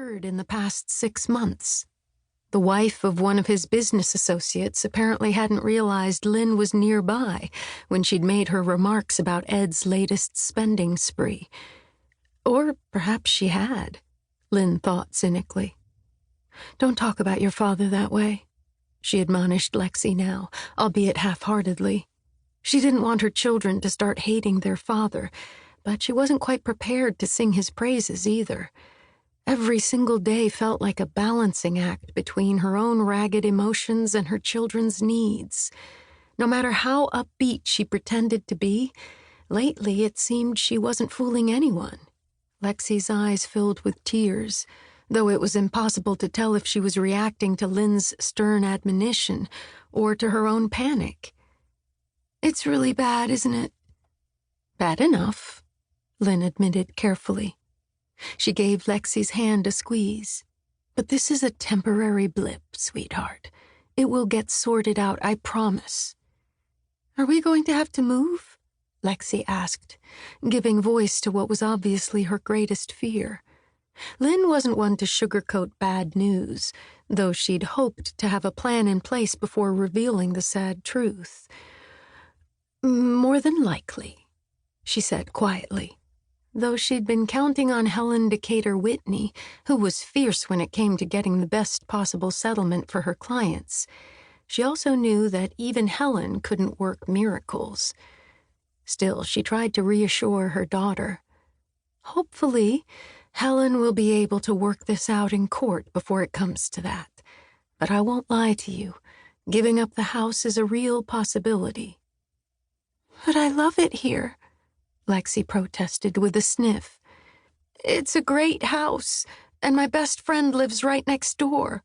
occurred in the past 6 months. The wife of one of his business associates apparently hadn't realized Lynn was nearby when she'd made her remarks about Ed's latest spending spree. Or perhaps she had, Lynn thought cynically. "Don't talk about your father that way," she admonished Lexi now, albeit half-heartedly. She didn't want her children to start hating their father, but she wasn't quite prepared to sing his praises either. Every single day felt like a balancing act between her own ragged emotions and her children's needs. No matter how upbeat she pretended to be, lately it seemed she wasn't fooling anyone. Lexi's eyes filled with tears, though it was impossible to tell if she was reacting to Lynn's stern admonition or to her own panic. "It's really bad, isn't it?" "Bad enough," Lynn admitted carefully. She gave Lexi's hand a squeeze. "But this is a temporary blip, sweetheart. It will get sorted out, I promise." "Are we going to have to move?" Lexi asked, giving voice to what was obviously her greatest fear. Lynn wasn't one to sugarcoat bad news, though she'd hoped to have a plan in place before revealing the sad truth. "More than likely," she said quietly. Though she'd been counting on Helen Decatur Whitney, who was fierce when it came to getting the best possible settlement for her clients, she also knew that even Helen couldn't work miracles. Still, she tried to reassure her daughter. "Hopefully, Helen will be able to work this out in court before it comes to that. But I won't lie to you. Giving up the house is a real possibility." "But I love it here," Lexi protested with a sniff. "It's a great house, and my best friend lives right next door."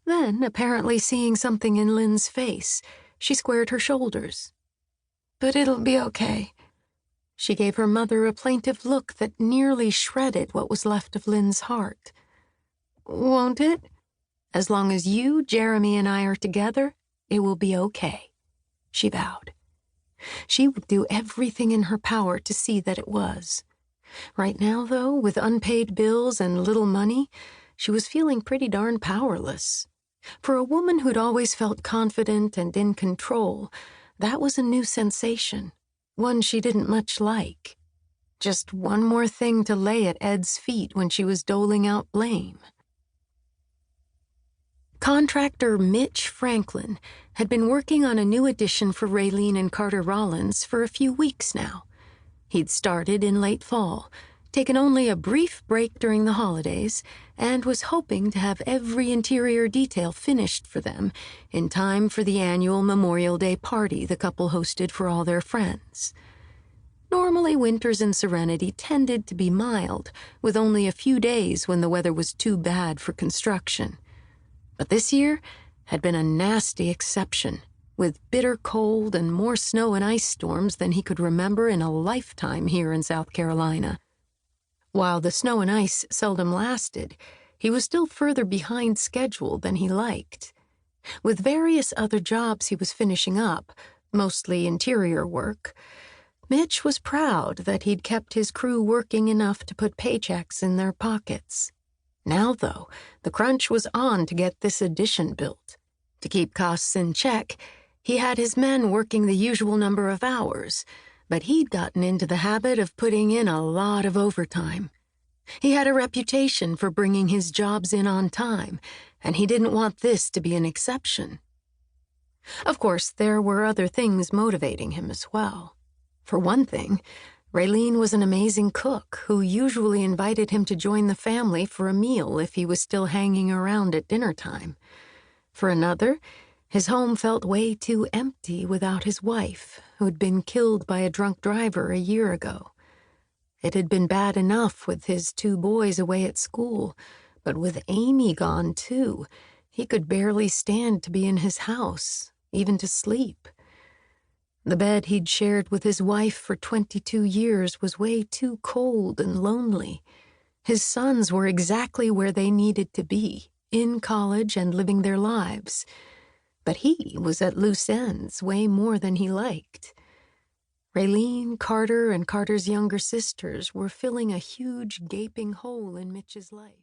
Then, apparently seeing something in Lynn's face, she squared her shoulders. "But it'll be okay." She gave her mother a plaintive look that nearly shredded what was left of Lynn's heart. "Won't it? As long as you, Jeremy, and I are together, it will be okay," she vowed. She would do everything in her power to see that it was. Right now, though, with unpaid bills and little money, she was feeling pretty darn powerless. For a woman who'd always felt confident and in control, that was a new sensation, one she didn't much like. Just one more thing to lay at Ed's feet when she was doling out blame. Contractor Mitch Franklin had been working on a new edition for Raylene and Carter Rollins for a few weeks now. He'd started in late fall, taken only a brief break during the holidays, and was hoping to have every interior detail finished for them in time for the annual Memorial Day party the couple hosted for all their friends. Normally, winters in Serenity tended to be mild, with only a few days when the weather was too bad for construction. But this year had been a nasty exception, with bitter cold and more snow and ice storms than he could remember in a lifetime here in South Carolina. While the snow and ice seldom lasted, he was still further behind schedule than he liked. With various other jobs he was finishing up, mostly interior work, Mitch was proud that he'd kept his crew working enough to put paychecks in their pockets. Now, though, the crunch was on to get this addition built. To keep costs in check, he had his men working the usual number of hours, but he'd gotten into the habit of putting in a lot of overtime. He had a reputation for bringing his jobs in on time, and he didn't want this to be an exception. Of course, there were other things motivating him as well. For one thing, Raylene was an amazing cook who usually invited him to join the family for a meal if he was still hanging around at dinner time. For another, his home felt way too empty without his wife, who'd been killed by a drunk driver a year ago. It had been bad enough with his 2 boys away at school, but with Amy gone too, he could barely stand to be in his house, even to sleep. The bed he'd shared with his wife for 22 years was way too cold and lonely. His sons were exactly where they needed to be, in college and living their lives. But he was at loose ends way more than he liked. Raylene, Carter, and Carter's younger sisters were filling a huge gaping hole in Mitch's life.